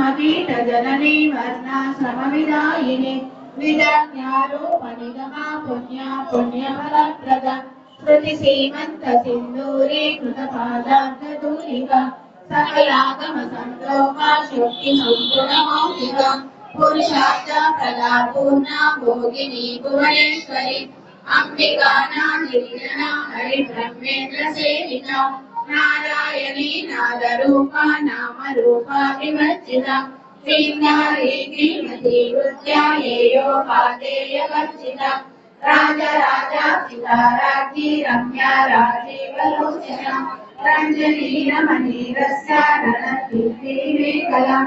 ब्रह्मकीटजननी वर्णाश्रमविदायिनी विदज्ञारूपनिगमा पुण्या पुण्यफलप्रदा श्रुतिसीमन्तसिन्दूरी कृतपादाब्धदूलिका सकलागमसन्दोहा शुक्तिसम्पूर्णमौलिका पुरुषार्थप्रदा पूर्णा भोगिनी भुवनेश्वरी अंबिकानादिजना हरिब्रह्मेन्द्र सेविता नारायणी नादरूपा नामरूपा विवर्जिता श्रींगारी श्रीमती वृद्ध्या येयोपादेयवर्जिता राजराजा सिताराज्ञी रम्या राजीवलोचना रञ्जनी रमणीरस्या रणकीर्तिमेखला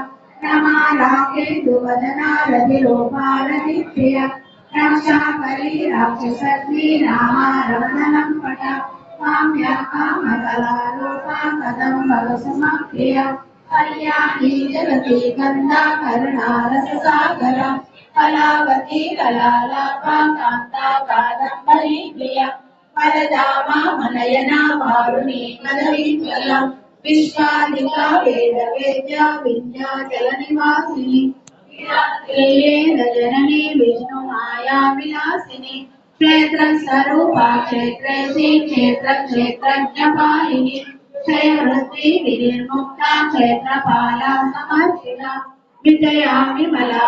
रमालाकेन्दुवदना रतिलोपारतिप्रिया रक्षाकरी राक्षसग्नी रामा रमणनं पट काम्या कामकलारूपा कदम्बवसुमप्रिया कल्याणी जगती गन्धा करुणारससागरा कलावती कलालापा कान्ता कादम्बरी प्रिया वरदामा मनयना वारुणी मदविज्वला विश्वादिका वेदवेद्या विन्ध्याचलनिवासिनी जननी विष्णु माया विलासिनी क्षेत्र स्वरूपा क्षेत्रेशी क्षेत्र क्षेत्रज्ञपालिनी क्षयवृत्ति विनिर्मुक्ता क्षेत्रपाला समर्थिता विजया विमला